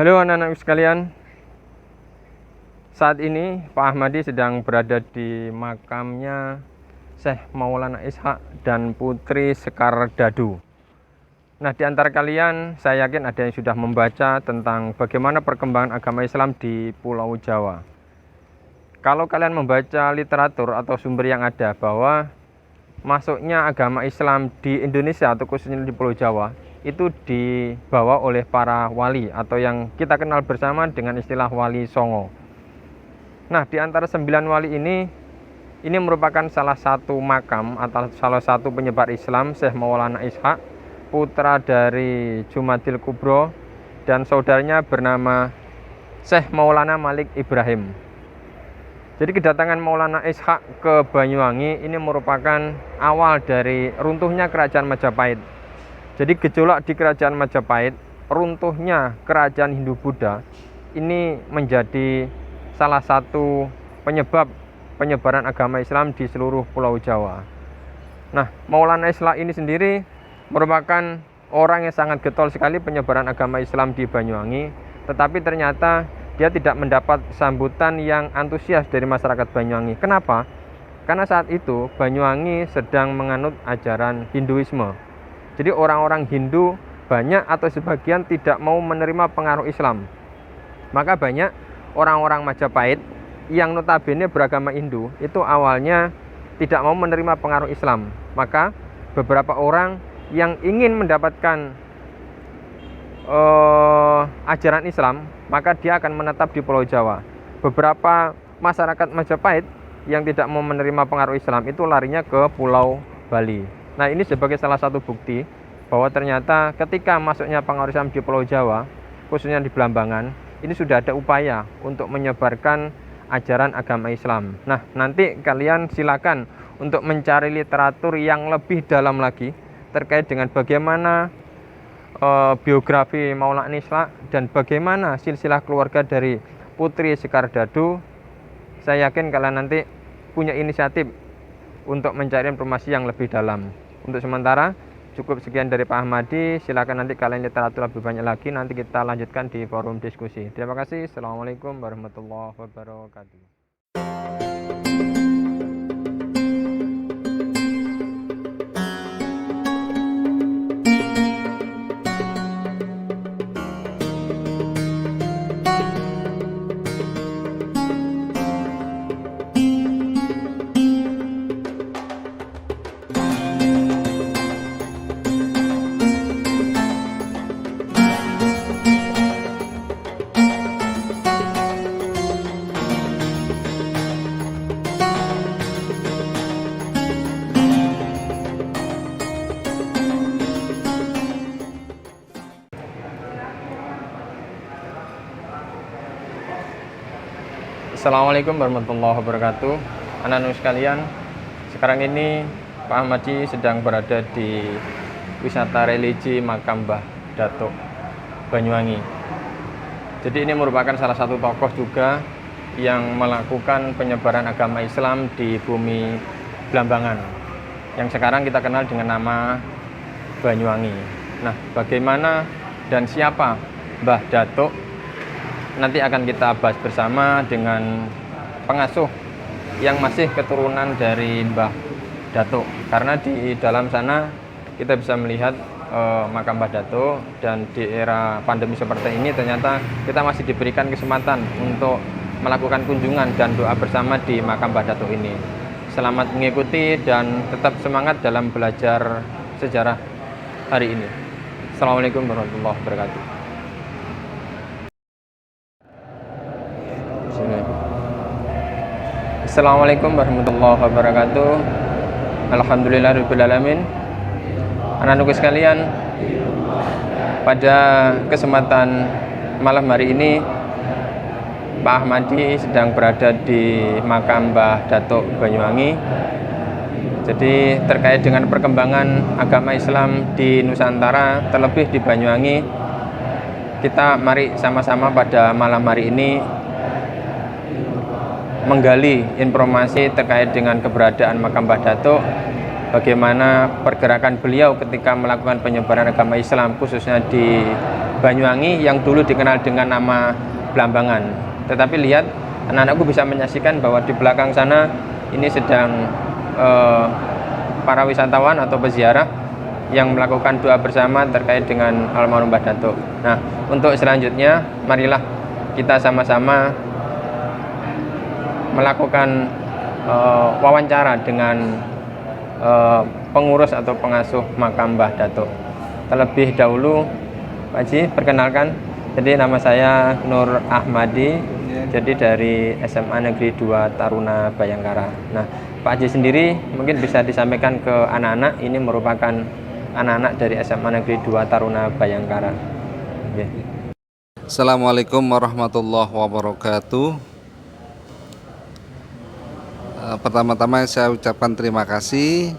Halo anak-anak sekalian, saat ini Pak Ahmadi sedang berada di makamnya Syekh Maulana Ishaq dan Putri Sekar Dadu. Nah, di antara kalian saya yakin ada yang sudah membaca tentang bagaimana perkembangan agama Islam di Pulau Jawa. Kalau kalian membaca literatur atau sumber yang ada bahwa masuknya agama Islam di Indonesia atau khususnya di Pulau Jawa itu dibawa oleh para wali atau yang kita kenal bersama dengan istilah Wali Songo. Nah, di antara 9 wali ini merupakan salah satu makam atau salah satu penyebar Islam, Syekh Maulana Ishaq, putra dari Jumadil Kubro, dan saudaranya bernama Syekh Maulana Malik Ibrahim. Jadi kedatangan Maulana Ishaq ke Banyuwangi ini merupakan awal dari runtuhnya kerajaan Majapahit. Jadi gejolak di kerajaan Majapahit, runtuhnya kerajaan Hindu-Buddha ini menjadi salah satu penyebab penyebaran agama Islam di seluruh Pulau Jawa. Nah, Maulana Ishaq ini sendiri merupakan orang yang sangat getol sekali penyebaran agama Islam di Banyuwangi, tetapi ternyata dia tidak mendapat sambutan yang antusias dari masyarakat Banyuwangi. Kenapa? Karena saat itu Banyuwangi sedang menganut ajaran Hinduisme. Jadi orang-orang Hindu banyak atau sebagian tidak mau menerima pengaruh Islam. Maka banyak orang-orang Majapahit yang notabene beragama Hindu itu awalnya tidak mau menerima pengaruh Islam. Maka beberapa orang yang ingin mendapatkan ajaran Islam, maka dia akan menetap di Pulau Jawa. Beberapa masyarakat Majapahit yang tidak mau menerima pengaruh Islam itu larinya ke Pulau Bali. Nah, ini sebagai salah satu bukti bahwa ternyata ketika masuknya pengaruh Islam di Pulau Jawa, khususnya di Blambangan, ini sudah ada upaya untuk menyebarkan ajaran agama Islam. Nah, nanti kalian silakan untuk mencari literatur yang lebih dalam lagi terkait dengan bagaimana biografi Maulana Ishaq dan bagaimana silsilah keluarga dari Putri Sekar Dadu. Saya yakin kalian nanti punya inisiatif untuk mencari informasi yang lebih dalam. Untuk sementara cukup sekian dari Pak Ahmadi. Silakan nanti kalian literatur lebih banyak lagi, nanti kita lanjutkan di forum diskusi. Terima kasih. Assalamualaikum warahmatullahi wabarakatuh. Assalamualaikum warahmatullahi wabarakatuh. Anak-anak sekalian, sekarang ini Pak Ahmadi sedang berada di wisata religi Makam Mbah Datuk Banyuwangi. Jadi ini merupakan salah satu tokoh juga yang melakukan penyebaran agama Islam di bumi Blambangan, yang sekarang kita kenal dengan nama Banyuwangi. Nah, bagaimana dan siapa Mbah Datuk? Nanti akan kita bahas bersama dengan pengasuh yang masih keturunan dari Mbah Datuk. Karena di dalam sana kita bisa melihat makam Mbah Datuk, dan di era pandemi seperti ini ternyata kita masih diberikan kesempatan untuk melakukan kunjungan dan doa bersama di makam Mbah Datuk ini. Selamat mengikuti dan tetap semangat dalam belajar sejarah hari ini. Assalamualaikum warahmatullahi wabarakatuh. Assalamualaikum warahmatullahi wabarakatuh. Alhamdulillahirrahmanirrahim. Anak-anakku sekalian, pada kesempatan malam hari ini Pak Ahmadi sedang berada di makam Mbah Datuk Banyuwangi. Jadi terkait dengan perkembangan agama Islam di Nusantara, terlebih di Banyuwangi, kita mari sama-sama pada malam hari ini menggali informasi terkait dengan keberadaan makam Mbah Datuk, bagaimana pergerakan beliau ketika melakukan penyebaran agama Islam khususnya di Banyuwangi yang dulu dikenal dengan nama Blambangan. Tetapi lihat, anak-anakku bisa menyaksikan bahwa di belakang sana ini sedang para wisatawan atau peziarah yang melakukan doa bersama terkait dengan almarhum Mbah Datuk. Nah, untuk selanjutnya marilah kita sama-sama melakukan wawancara dengan pengurus atau pengasuh makam Mbah Datuk. Terlebih dahulu, Pak Haji, perkenalkan. Jadi nama saya Nur Ahmadi, jadi dari SMA Negeri 2 Taruna Bayangkara. Nah, Pak Haji sendiri mungkin bisa disampaikan ke anak-anak, ini merupakan anak-anak dari SMA Negeri 2 Taruna Bayangkara. Okay. Assalamualaikum warahmatullahi wabarakatuh. Pertama-tama saya ucapkan terima kasih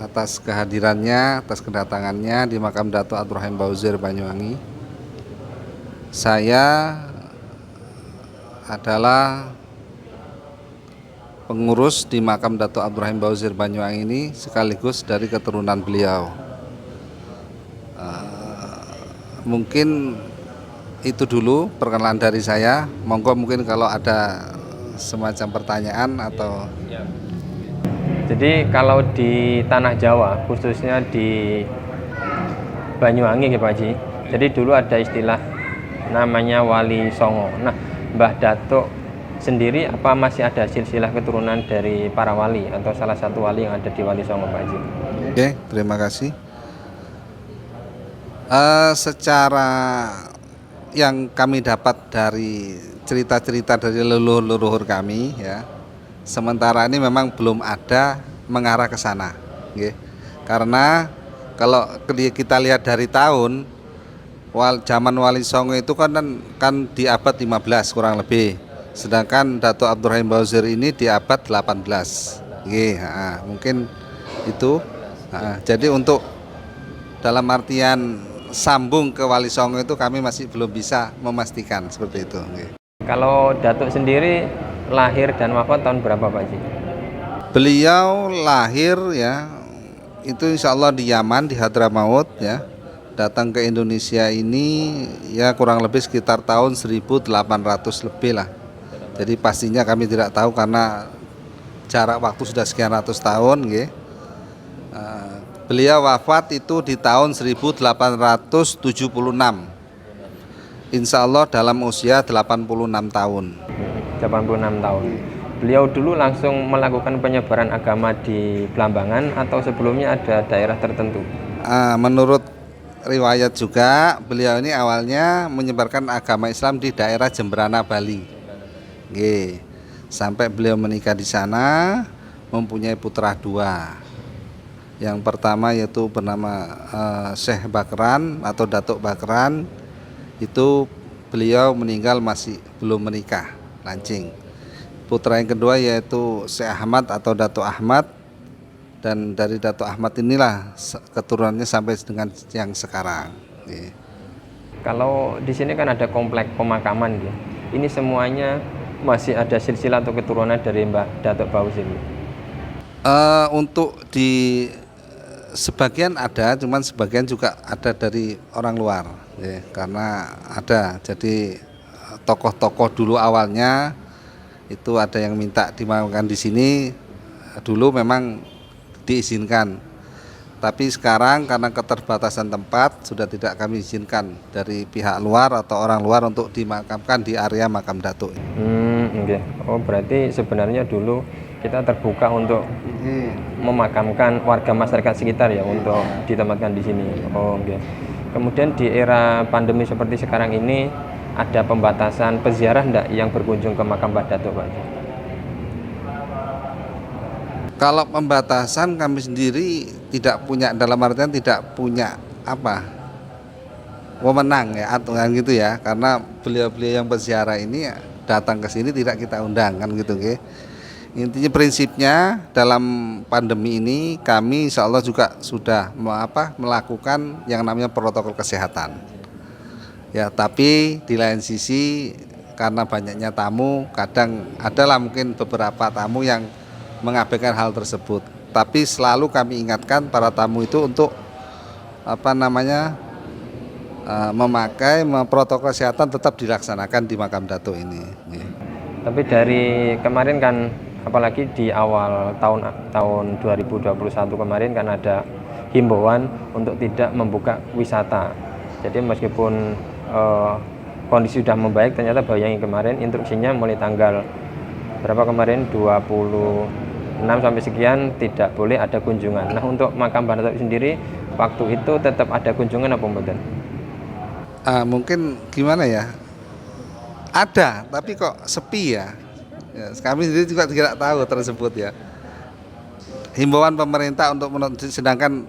atas kehadirannya, atas kedatangannya di makam Datuk Abdurrahim Bauzir Banyuwangi. Saya adalah pengurus di makam Datuk Abdurrahim Bauzir Banyuwangi ini sekaligus dari keturunan beliau. Mungkin itu dulu perkenalan dari saya. Monggo mungkin kalau ada semacam pertanyaan atau. Jadi kalau di tanah Jawa, khususnya di Banyuwangi ya Pak Haji, jadi dulu ada istilah namanya Wali Songo. Nah, Mbah Datuk sendiri apa masih ada silsilah keturunan dari para wali atau salah satu wali yang ada di Wali Songo, Pak Haji? Oke, terima kasih. Secara yang kami dapat dari cerita-cerita dari leluhur-leluhur kami ya, sementara ini memang belum ada mengarah ke sana, okay. Karena kalau kita lihat dari tahun zaman Wali Songo itu kan di abad 15 kurang lebih, sedangkan Datuk Abdurrahim Bauzir ini di abad 18, okay. Mungkin itu. Jadi untuk dalam artian sambung ke Wali Songo itu kami masih belum bisa memastikan seperti itu. Okay. Kalau Datuk sendiri lahir dan wafat tahun berapa Pak Haji? Beliau lahir ya itu insya Allah di Yaman, di Hadramaut ya. Datang ke Indonesia ini ya kurang lebih sekitar tahun 1800 lebih lah. Jadi pastinya kami tidak tahu karena jarak waktu sudah sekian ratus tahun. Okay. Beliau wafat itu di tahun 1876. Insya Allah dalam usia 86 tahun. 86 tahun. Beliau dulu langsung melakukan penyebaran agama di Blambangan atau sebelumnya ada daerah tertentu? Menurut riwayat juga beliau ini awalnya menyebarkan agama Islam di daerah Jemberana, Bali. Oke. Sampai beliau menikah di sana, mempunyai putra 2. Yang pertama yaitu bernama Syekh Bakran atau Datuk Bakran. Itu beliau meninggal masih belum menikah, lancing. Putra yang kedua yaitu Syekh Ahmad atau Datuk Ahmad, dan dari Datuk Ahmad inilah keturunannya sampai dengan yang sekarang. Kalau di sini kan ada komplek pemakaman, ya. Ini semuanya masih ada silsilah atau keturunan dari Mbah Datuk Bauzir. Untuk di sebagian ada, cuman sebagian juga ada dari orang luar, ya, karena ada. Jadi tokoh-tokoh dulu awalnya itu ada yang minta dimakamkan di sini, dulu memang diizinkan. Tapi sekarang karena keterbatasan tempat sudah tidak kami izinkan dari pihak luar atau orang luar untuk dimakamkan di area makam Datuk. Okay. Oh, berarti sebenarnya dulu kita terbuka untuk memakamkan warga masyarakat sekitar ya untuk ditempatkan di sini. Oh, okay. Kemudian di era pandemi seperti sekarang ini ada pembatasan peziarah enggak yang berkunjung ke makam Mbah Datuk, Pak? Kalau pembatasan kami sendiri tidak punya, dalam artian tidak punya wewenang ya aturan gitu ya, karena beliau-beliau yang peziarah ini datang ke sini tidak kita undang kan gitu, okay? Intinya prinsipnya dalam pandemi ini kami insya Allah juga sudah melakukan yang namanya protokol kesehatan. Ya, tapi di lain sisi karena banyaknya tamu, kadang adalah mungkin beberapa tamu yang mengabaikan hal tersebut. Tapi selalu kami ingatkan para tamu itu untuk memakai protokol kesehatan tetap dilaksanakan di makam Datuk ini. Tapi dari kemarin kan, apalagi di awal tahun 2021 kemarin kan ada himbauan untuk tidak membuka wisata. Jadi meskipun kondisi sudah membaik, ternyata Banyuwangi kemarin instruksinya mulai tanggal berapa kemarin, 26 sampai sekian tidak boleh ada kunjungan. Nah, untuk makam Mbah Datuk sendiri waktu itu tetap ada kunjungan apa mboten? Mungkin gimana ya? Ada, tapi kok sepi ya. Kami sendiri juga tidak tahu tersebut ya. Himbauan pemerintah untuk sedangkan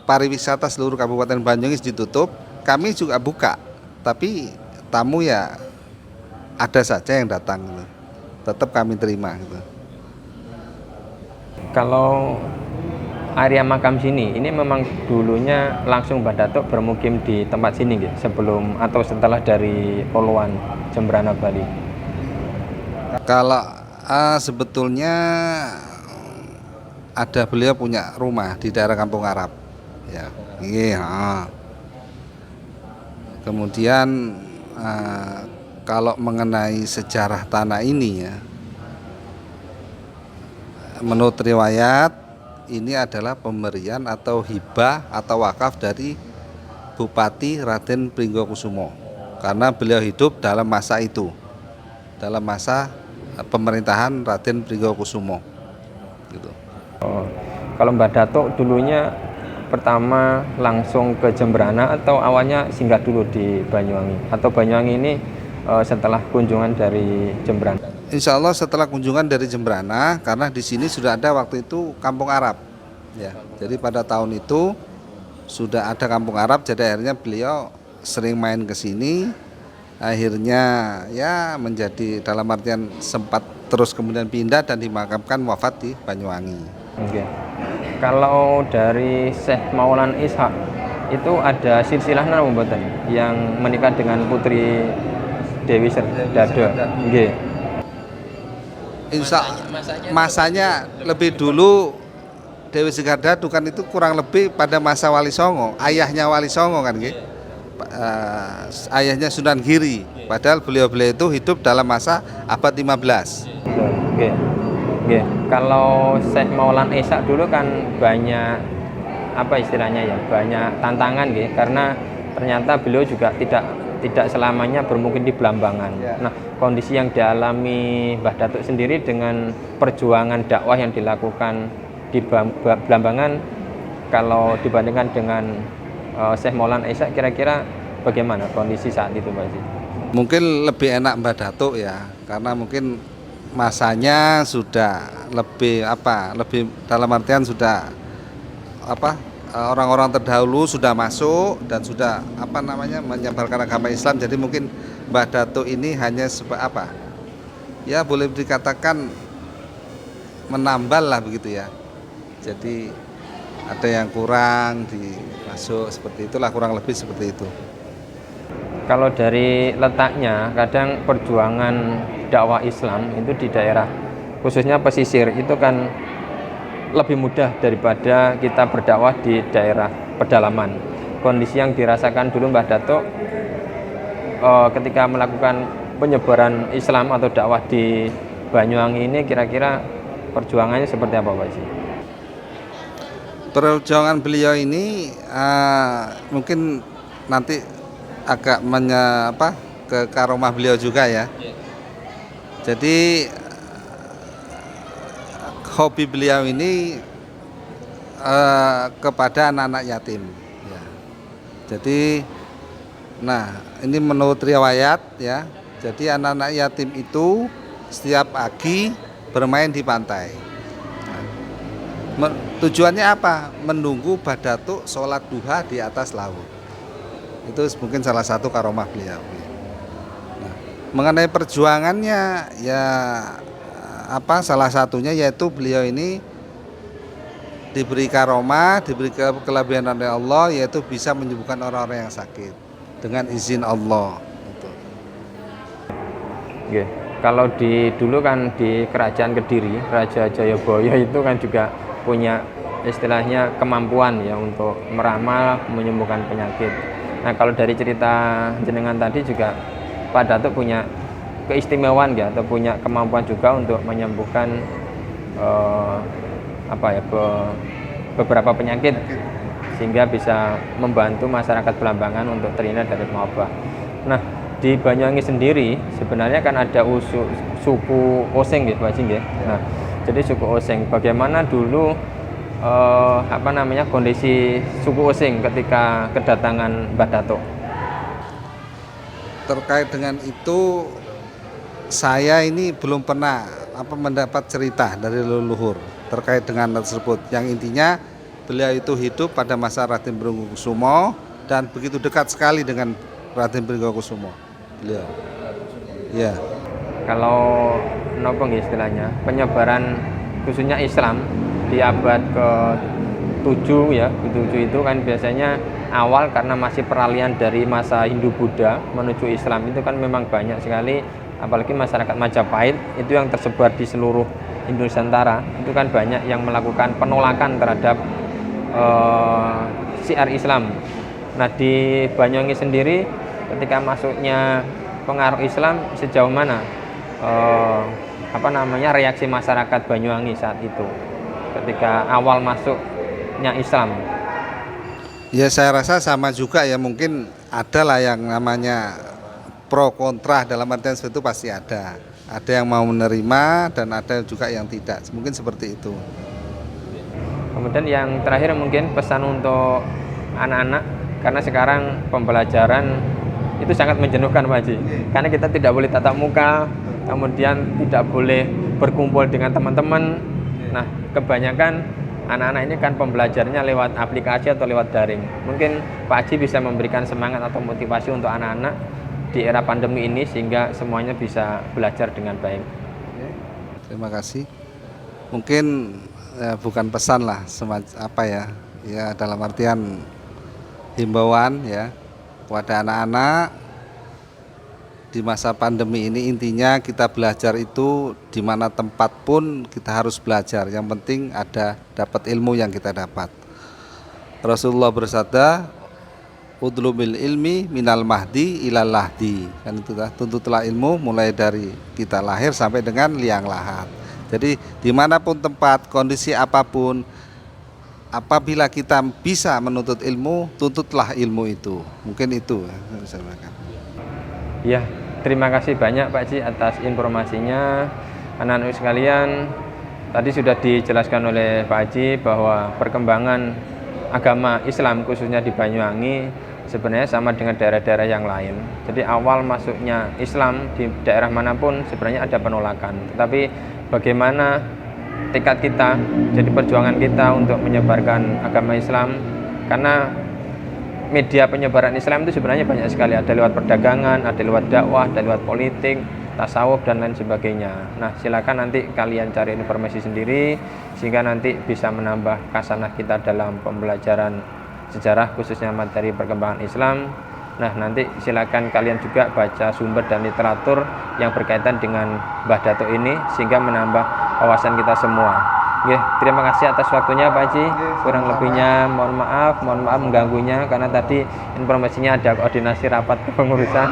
pariwisata seluruh Kabupaten Banyuwangi ditutup, kami juga buka, tapi tamu ya ada saja yang datang gitu. Tetap kami terima gitu. Kalau area makam sini ini memang dulunya langsung Mbah Datuk bermukim di tempat sini gitu, sebelum atau setelah dari Poluan Jembrana Bali? Kalau sebetulnya ada, beliau punya rumah di daerah Kampung Arab ya. Kemudian kalau mengenai sejarah tanah ini ya, menurut riwayat ini adalah pemberian atau hibah atau wakaf dari Bupati Raden Pringgokusumo, karena beliau hidup dalam masa itu, dalam masa pemerintahan Raden Pringgokusumo gitu. Kalau Mbah Datuk dulunya pertama langsung ke Jembrana atau awalnya singgah dulu di Banyuwangi, atau Banyuwangi ini setelah kunjungan dari Jembrana? Insya Allah setelah kunjungan dari Jembrana, karena di sini sudah ada waktu itu Kampung Arab ya. Jadi pada tahun itu sudah ada Kampung Arab, jadi akhirnya beliau sering main ke sini. Akhirnya ya menjadi, dalam artian sempat terus kemudian pindah dan dimakamkan wafat di Banyuwangi. Oke. Kalau dari Syekh Maulana Ishak itu ada silsilahnya mboten yang menikah dengan putri Dewi Serdado? Nggih. Masanya lebih dulu Dewi Serdado kan itu kurang lebih pada masa Wali Songo, ayahnya Wali Songo kan nggih. Ayahnya Sunan Giri, padahal beliau-beliau itu hidup dalam masa abad 15. Oke. Oke. Kalau Syekh Maulana Ishak dulu kan banyak apa istilahnya ya, banyak tantangan nggih, karena ternyata beliau juga tidak selamanya bermukim di Blambangan. Nah, kondisi yang dialami Mbah Datuk sendiri dengan perjuangan dakwah yang dilakukan di Blambangan, kalau dibandingkan dengan Syekh Maulana Ishak, kira-kira bagaimana kondisi saat itu, Pak Haji? Mungkin lebih enak Mbah Datuk ya, karena mungkin masanya sudah lebih lebih dalam artian sudah orang-orang terdahulu sudah masuk dan sudah menyebarkan agama Islam. Jadi mungkin Mbah Datuk ini hanya ya boleh dikatakan menambal lah begitu ya. Jadi ada yang kurang dimasuk, seperti itulah, kurang lebih seperti itu. Kalau dari letaknya, kadang perjuangan dakwah Islam itu di daerah khususnya pesisir itu kan lebih mudah daripada kita berdakwah di daerah pedalaman. Kondisi yang dirasakan dulu Mbah Datuk ketika melakukan penyebaran Islam atau dakwah di Banyuwangi ini, kira-kira perjuangannya seperti apa, Pak Haji? Perjuangan beliau ini mungkin nanti agak ke karomah beliau juga ya. Jadi hobi beliau ini kepada anak-anak yatim ya. Jadi ini menurut riwayat ya. Jadi anak-anak yatim itu setiap pagi bermain di pantai. Tujuannya apa? Menunggu Mbah Datuk sholat duha di atas laut. Itu mungkin salah satu karomah beliau. Mengenai perjuangannya ya salah satunya yaitu beliau ini diberi karomah, diberi kelebihan oleh Allah, yaitu bisa menyembuhkan orang-orang yang sakit dengan izin Allah. Oke. Kalau dulu kan di Kerajaan Kediri, Raja Jayabaya itu kan juga punya istilahnya kemampuan ya untuk meramal, menyembuhkan penyakit. Nah, kalau dari cerita jenengan tadi juga Pak Datuk punya keistimewaan ya, atau punya kemampuan juga untuk menyembuhkan beberapa penyakit sehingga bisa membantu masyarakat Belambangan untuk terhindar dari wabah. Nah, di Banyuwangi sendiri sebenarnya kan ada suku Osing ya Pak Haji ya. Nah, jadi suku Osing, bagaimana dulu kondisi suku Osing ketika kedatangan Mbah Datuk? Terkait dengan itu, saya ini belum pernah mendapat cerita dari leluhur terkait dengan hal tersebut. Yang intinya beliau itu hidup pada masa Raden Bringgokusumo dan begitu dekat sekali dengan Raden Bringgokusumo. Beliau. Ya. Kalau nopo istilahnya penyebaran khususnya Islam di abad ke-7 ya, ke-7 itu kan biasanya awal karena masih peralihan dari masa Hindu Buddha menuju Islam itu kan memang banyak sekali, apalagi masyarakat Majapahit itu yang tersebar di seluruh Indonesia Nusantara itu kan banyak yang melakukan penolakan terhadap syiar Islam. Nah, di Banyuwangi sendiri ketika masuknya pengaruh Islam sejauh mana reaksi masyarakat Banyuwangi saat itu ketika awal masuknya Islam? Ya, saya rasa sama juga ya, mungkin ada lah yang namanya pro kontra, dalam artian seperti itu pasti ada. Ada yang mau menerima dan ada juga yang tidak, mungkin seperti itu. Kemudian yang terakhir mungkin pesan untuk anak-anak, karena sekarang pembelajaran itu sangat menjenuhkan Pak Haji, karena kita tidak boleh tatap muka, kemudian tidak boleh berkumpul dengan teman-teman. Nah, kebanyakan anak-anak ini kan pembelajarannya lewat aplikasi atau lewat daring. Mungkin Pak Haji bisa memberikan semangat atau motivasi untuk anak-anak di era pandemi ini sehingga semuanya bisa belajar dengan baik. Terima kasih. Mungkin bukan pesan lah, ya dalam artian himbauan ya kepada anak-anak di masa pandemi ini. Intinya kita belajar itu di mana tempat pun kita harus belajar. Yang penting ada dapat ilmu yang kita dapat. Rasulullah bersabda, "Udlubil ilmi minal mahdi ilal lahdi." Kan itu lah, tuntutlah ilmu mulai dari kita lahir sampai dengan liang lahat. Jadi dimanapun tempat, kondisi apapun, apabila kita bisa menuntut ilmu, tuntutlah ilmu itu. Mungkin itu yang bisa saya. Ya, terima kasih banyak Pak Haji atas informasinya. Anak-anak sekalian, tadi sudah dijelaskan oleh Pak Haji bahwa perkembangan agama Islam khususnya di Banyuwangi sebenarnya sama dengan daerah-daerah yang lain. Jadi awal masuknya Islam di daerah manapun sebenarnya ada penolakan. Tetapi bagaimana tekad kita, jadi perjuangan kita untuk menyebarkan agama Islam, karena media penyebaran Islam itu sebenarnya banyak sekali, ada lewat perdagangan, ada lewat dakwah, ada lewat politik, tasawuf dan lain sebagainya. Nah, silakan nanti kalian cari informasi sendiri sehingga nanti bisa menambah khasanah kita dalam pembelajaran sejarah khususnya materi perkembangan Islam. Nah, nanti silakan kalian juga baca sumber dan literatur yang berkaitan dengan Mbah Datuk ini sehingga menambah wawasan kita semua. Oke, terima kasih atas waktunya Pak Haji. Kurang lebihnya mohon maaf mengganggunya karena tadi informasinya ada koordinasi rapat kepengurusan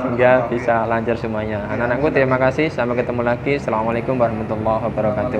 sehingga bisa lancar semuanya. Anak-anakku terima kasih, sampai ketemu lagi. Assalamualaikum warahmatullahi wabarakatuh.